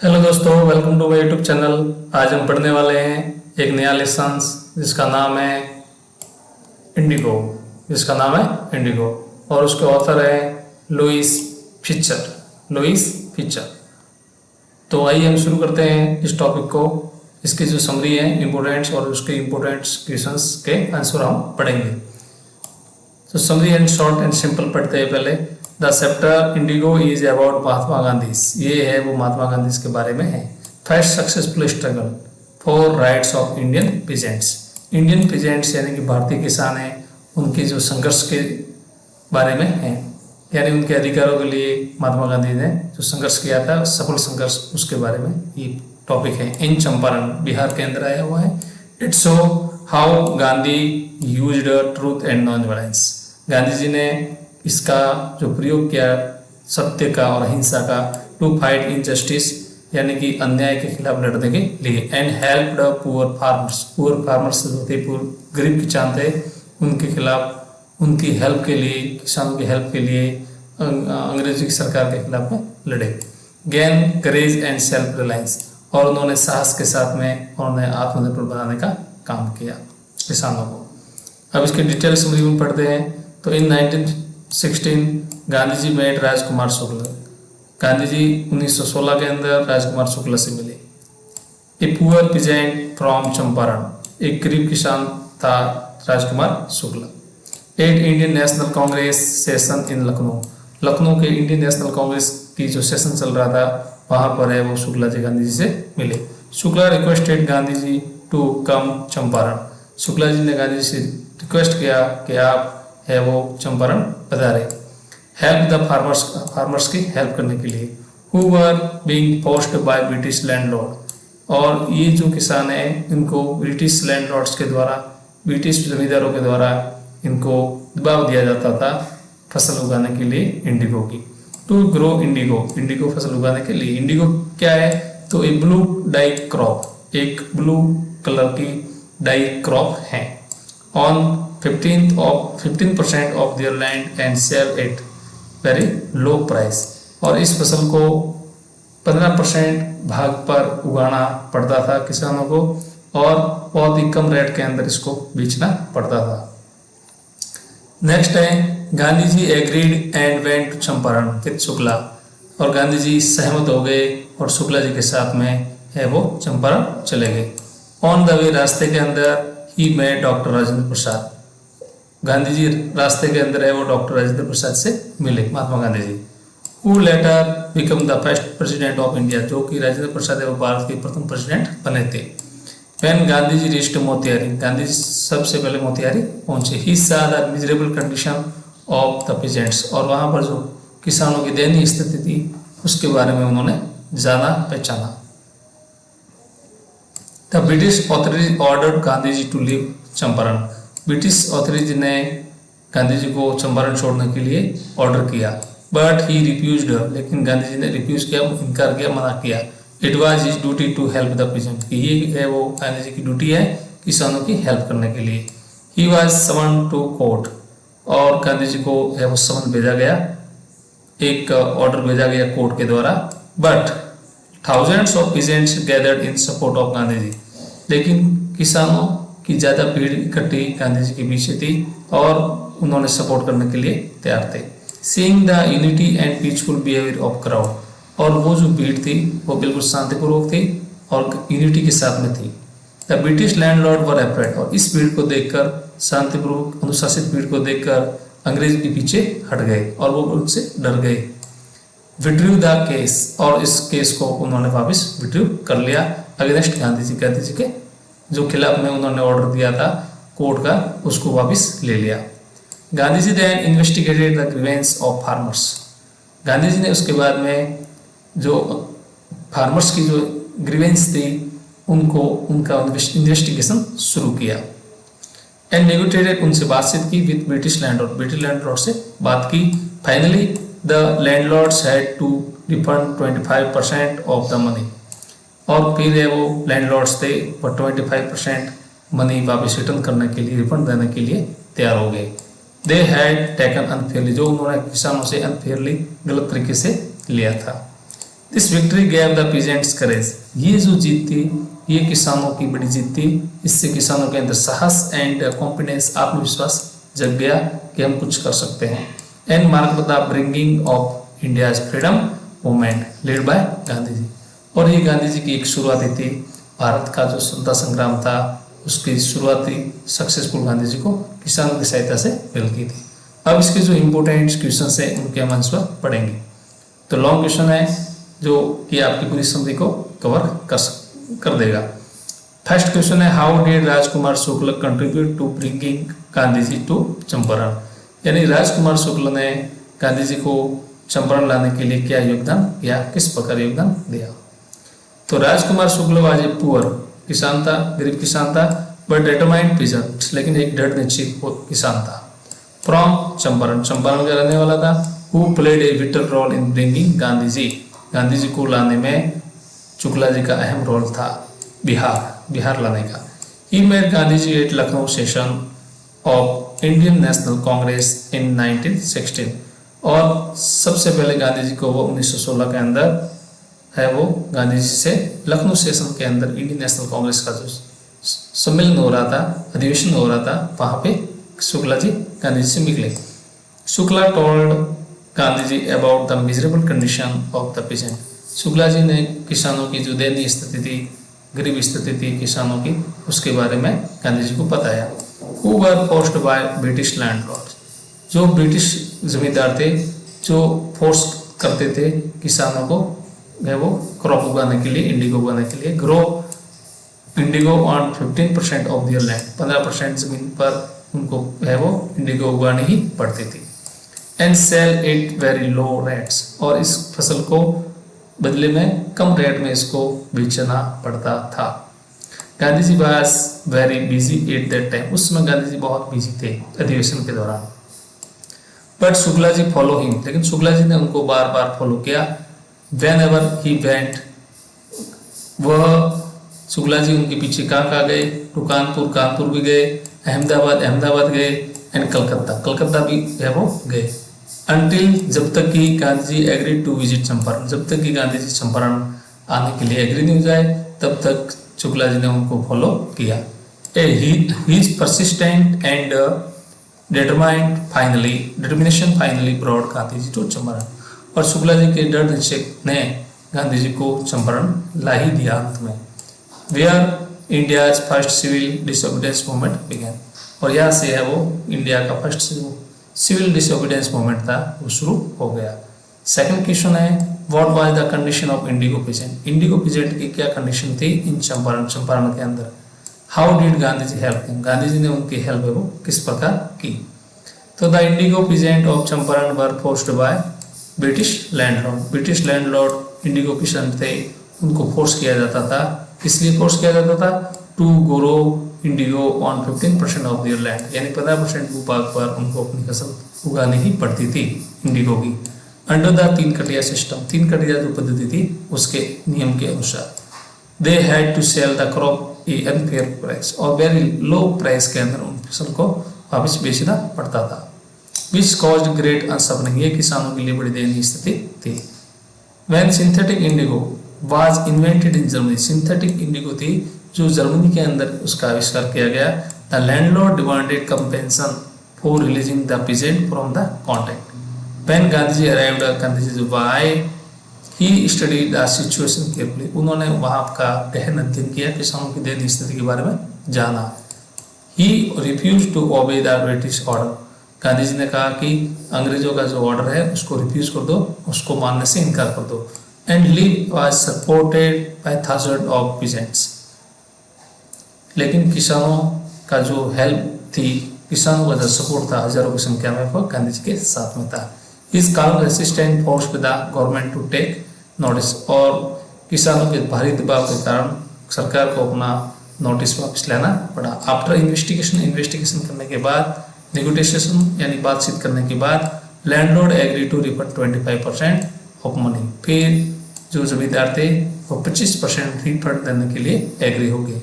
Hello दोस्तों, welcome to my YouTube channel. आज हम पढ़ने वाले हैं एक नया लेसन जिसका नाम है इंडिगो। और उसके ऑथर है लुइस फिचर। तो आइए हम शुरू करते हैं इस टॉपिक को। इसकी जो समरी है इम्पोर्टेंट्स और उसके इम्पोर्टेंट्स क्वेश्चंस के आंसर हम पढ़ेंगे। तो summary and short and simple पढ़ते हैं पहले। The chapter Indigo is about Mahatma Gandhi. ये है वो महात्मा गांधी के बारे में है। First successful struggle for rights of Indian peasants यानी कि भारतीय किसान हैं, उनके जो संघर्ष के बारे में है, यानी उनके अधिकारों के लिए महात्मा गांधी ने जो संघर्ष किया था, सफल संघर्ष, उसके बारे में ये टॉपिक है। इन चंपारण, बिहार के अंदर आया हुआ है। It show how Gandhi used truth and non violence. Gandhi ji ने इसका जो प्रयोग किया सत्य का और अहिंसा का, टू फाइट इनजस्टिस यानी कि अन्याय के खिलाफ लड़ने के लिए, and help the poor farmers जो थे, गरीब किसान थे, उनके खिलाफ, उनकी हेल्प के लिए, किसानों की हेल्प के लिए अंग्रेजी की सरकार के खिलाफ में लड़े। Gain courage and self reliance, और उन्होंने साहस के साथ में उन्होंने आत्मनिर्भर बनाने का काम किया किसानों को। अब इसके डिटेल समरी में पढ़ते हैं। तो इन 1916 गांधी जी मेट राजकुमार शुक्ल। गांधी जी 1916 के अंदर राजकुमार शुक्ल से मिले। A poor peasant from Champaran, एक गरीब किसान था Rajkumar Shukla. At Indian National Congress session in Lucknow के इंडियन नेशनल कांग्रेस की जो सेशन चल रहा था, वहां पर है वो शुक्ला जी गांधी जी से मिले। Shukla requested Gandhi ji to come Champaran. Shukla ji ने गांधी जी से रिक्वेस्ट किया कि आप है वो चंपारण पधारे। हेल्प द फार्मर्स की हेल्प करने के लिए, who were being forced by British landlord. और ये जो किसान है, इनको ब्रिटिश लैंडलॉर्ड्स के द्वारा, ब्रिटिश जमींदारों के द्वारा इनको दबाव दिया जाता था फसल उगाने के लिए इंडिगो की। टू ग्रो इंडिगो फसल उगाने के लिए। इंडिगो क्या है? तो एक ब्लू डाई क्रॉप, एक ब्लू कलर की डाई क्रॉप है। On 15% of their land and sell at very low price. और इस फसल को 15% भाग पर उगाना पड़ता था किसानों को, और बहुत ही कम रेट के अंदर इसको बेचना पड़ता था। नेक्स्ट है Gandhi ji agreed and went to Champaran with Shukla. और गांधी जी सहमत हो गए और शुक्ला जी के साथ में है वो चंपारण चले गए। ऑन द वे, रास्ते के अंदर ही में डॉक्टर राजेंद्र प्रसाद। गांधी जी रास्ते के अंदर है वो डॉक्टर राजेंद्र प्रसाद से मिले, Mahatma Gandhi ji. Who later become the first president of India, जो कि राजेंद्र प्रसाद है वो भारत के प्रथम प्रेसिडेंट बने थे। व्हेन गांधी जी रीच्ड मोतिहारी, गांधी जी सबसे पहले मोतिहारी पहुंचे। He saw the miserable condition of the peasants, और वहां पर जो किसानों की दयनीय स्थिति थी उसके बारे में उन्होंने जाना पहचाना। The British authority ordered Gandhi ji to leave Champaran. British authority ने गांधी जी को चंपारण छोड़ने के लिए ऑर्डर किया। बट ही रिफ्यूज्ड, लेकिन गांधी जी ने रिफ्यूज किया, इनकार किया, मना किया। It was his duty to help the peasant, ये है वो गांधी जी की ड्यूटी है किसानों की हेल्प करने के लिए। He was summon to court, और गांधी जी को है वो समन भेजा गया, एक ऑर्डर भेजा गया कोर्ट के द्वारा। But thousands of peasants gathered in support of Gandhi ji, लेकिन किसानों की ज़्यादा भीड़ इकट्ठी गांधी जी के पीछे थी और उन्होंने सपोर्ट करने के लिए तैयार थे। Seeing the unity and peaceful behaviour of crowd, और वो जो भीड़ थी वो बिल्कुल शांतिपूर्वक थी और यूनिटी के साथ में थी। The British landlord were afraid, और इस भीड़ को देखकर, शांतिपूर्वक अनुशासित भीड़ को देखकर अंग्रेज के पीछे हट गए और वो उनसे डर गए। विड्रू द केस, और इस केस को उन्होंने वापस विड्रू कर लिया अगेंस्ट गांधी जी के जो खिलाफ में उन्होंने ऑर्डर दिया था कोर्ट का, उसको वापस ले लिया। Gandhi ji then investigated the grievance of farmers. Gandhi ji ने उसके बाद में जो फार्मर्स की जो ग्रीवेंस थी उनका इन्वेस्टिगेशन शुरू किया। एंड नेगोटिएटेड, उनसे बातचीत की विद ब्रिटिश लैंडलॉर्ड से बात की। Finally the landlords had to refund 25% of the money, और फिर है वो लैंडलॉर्ड्स थे वो 25% मनी वापस रिटर्न करने के लिए, रिफंड देने के लिए तैयार हो गए। दे हैड टेकन अनफेयरली, जो उन्होंने किसानों से अनफेयरली, गलत तरीके से लिया था। This victory gave the peasants courage, ये जो जीत थी ये किसानों की बड़ी जीत थी। इससे किसानों के अंदर साहस एंड कॉन्फिडेंस, आत्मविश्वास जग गया कि हम कुछ कर सकते हैं। And mark the bringing of India's freedom movement led by Gandhi ji, और ये गांधी जी की एक शुरुआती थी। भारत का जो स्वतंत्रता संग्राम था उसकी शुरुआती सक्सेसफुल गांधी जी को किसानों की सहायता से मिल गई थी। अब इसके जो इम्पोर्टेंट क्वेश्चन है उनके हम आंसर पढ़ेंगे। तो लॉन्ग क्वेश्चन है जो कि आपकी पूरी समरी को कवर कर देगा। फर्स्ट क्वेश्चन है, how did Rajkumar Shukla contribute to bringing Gandhi ji to Champaran, यानी राजकुमार शुक्ल ने गांधी जी को चंपारण लाने के लिए क्या योगदान या किस प्रकार योगदान दिया। तो राजकुमार शुक्ल वाज ए पुअर, किसान था, गरीब किसान था, बट डिटरमाइंड पीजेंट, लेकिन एक दृढ़ निश्चयी किसान था। फ्रॉम चंपारण, चंपारण का रहने वाला था। Who played a vital role in bringing Gandhi ji, Gandhi ji को लाने में शुक्ला जी का अहम रोल था। बिहार लाने का। He made Gandhi ji at Lucknow session of Indian National Congress in 1916, और सबसे पहले गांधी जी को वो 1916 के अंदर है वो गांधी जी से लखनऊ सेशन के अंदर इंडियन नेशनल कांग्रेस का जो सम्मेलन हो रहा था, अधिवेशन हो रहा था, वहां पे शुक्ला जी गांधी जी से मिले। Shukla told Gandhi ji about the miserable condition of the peasant, Shukla ji ने किसानों की जो दयनीय स्थिति थी, गरीब स्थिति थी किसानों की, उसके बारे में गांधी जी को बताया। Who were forced by British landlord, जो ब्रिटिश जमींदार थे जो फोर्स करते थे किसानों को है वो क्रॉप उगाने के लिए, इंडिगो उगाने के लिए, grow indigo on 15% of their land, 15% जमीन पर उनको है वो इंडिगो उगानी ही पड़ती थी। And sell it very low rates, और इस फसल को बदले में कम रेट में इसको बेचना पड़ता था। Gandhi ji was very busy at that time, उस समय गांधी जी बहुत बिजी थे अधिवेशन के दौरान। But Shukla ji follow him, लेकिन शुक्ला जी ने उनको बार बार फॉलो किया। वेन एवर ही वेंट, वह शुक्ला जी उनके पीछे कहाँ गए, तो कानपुर भी गए, अहमदाबाद गए, एंड कलकत्ता भी है वो गए। अनटिल, जब तक कि Gandhi ji agree to visit Champaran, जब तक कि गांधी जी चंपारण आने के लिए एग्री नहीं हो जाए तब तक शुक्ला जी ने उनको फॉलो किया। His persistent and determination finally brought Gandhi ji to Champaran, और शुक्ला जी के दृढ़ निश्चय ने गांधी जी को चंपारण ला ही दिया अंत में। Where India's first civil disobedience movement began, और यहाँ से है वो इंडिया का फर्स्ट सिविल डिसोबीडियंस मूवमेंट था वो शुरू हो गया। सेकंड क्वेश्चन है, what was the condition of indigo peasant, indigo peasant की क्या कंडीशन थी इन चंपारण के अंदर। How did Gandhi ji help him, Gandhi ji ने उनकी हेल्प है वो किस प्रकार की। तो the indigo peasant of Champaran were forced by British landlord indigo peasant थे, उनको फोर्स किया जाता था, इसलिए फोर्स किया जाता था to grow indigo on 15% of their land, यानी 15% भूभाग पर उनको अपनी फसल उगानी ही पड़ती थी इंडिगो की। अंडर द 3 कटिया सिस्टम, 3 कटिया जो पद्धति थी उसके नियम के अनुसार। They had to sell the crop a unfair price, और वेरी लो प्राइस के अंदर उन फसल को वापस बेचना पड़ता था। विच कॉज्ड ग्रेट अनसफरिंग, ये किसानों के लिए बड़ी दयनीय स्थिति थी। When synthetic indigo was invented in Germany, synthetic indigo थी जो जर्मनी के अंदर उसका आविष्कार किया गया। The landlord demanded compensation for releasing the peasant from the contract. When Gandhi ji arrived, Gandhi ji जब आए, he studied the situation carefully, उन्होंने वहां का गहन अध्ययन किया, किसानों की दयनीय स्थिति के बारे में जाना। He refuse to obey the British order, Gandhi ji ने कहा कि अंग्रेजों का जो ऑर्डर है उसको रिफ्यूज कर दो, उसको मानने से इनकार कर दो। And leave was supported by thousand of peasants, लेकिन किसानों का जो हेल्प थी, किसानों का जो सपोर्ट था हजारों की संख्या में वो गांधी जी के साथ में था। इस काल resistant force the government to take notice, और किसानों के भारी दबाव के कारण सरकार को अपना नोटिस वापस लेना पड़ा। आफ्टर इन्वेस्टिगेशन करने के बाद, नेगोशिएशन यानी बातचीत करने के बाद, landlord agree to refund 25% of money, फिर जो जमींदार थे वो 25% रिफंड देने के लिए एग्री हो गए।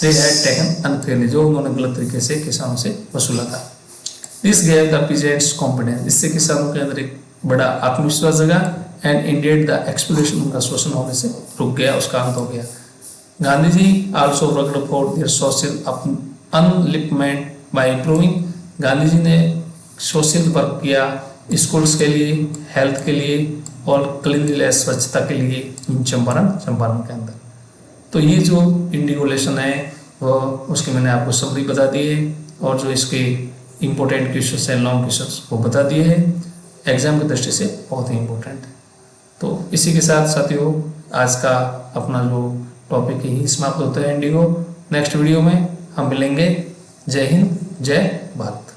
They had taken unfairly, जो उन्होंने गलत तरीके से किसानों से वसूला था। This gave the peasants confidence, इससे किसानों के अंदर एक बड़ा आत्मविश्वास जगा। एंड इंडियड द एक्सप्लोरेशन, उनका शोषण होने से रुक गया, उसका अंत हो गया। Gandhi ji also worked for their social upliftment by improving, Gandhi ji ने सोशल वर्क किया स्कूल्स के लिए, हेल्थ के लिए और क्लीनलीनेस, स्वच्छता के लिए इन चंपारण के अंदर। तो ये जो इंडिगो लेसन है वो उसकी मैंने आपको समरी बता दी है, और जो इसके इम्पोर्टेंट क्वेश्चन है, लॉन्ग क्वेश्चन वो बता दिए हैं, एग्जाम की दृष्टि से बहुत ही इम्पोर्टेंट है। तो इसी के साथ साथियों आज का अपना जो टॉपिक यही समाप्त होता है इंडिगो। नेक्स्ट वीडियो में हम मिलेंगे। जय हिंद, जय भारत।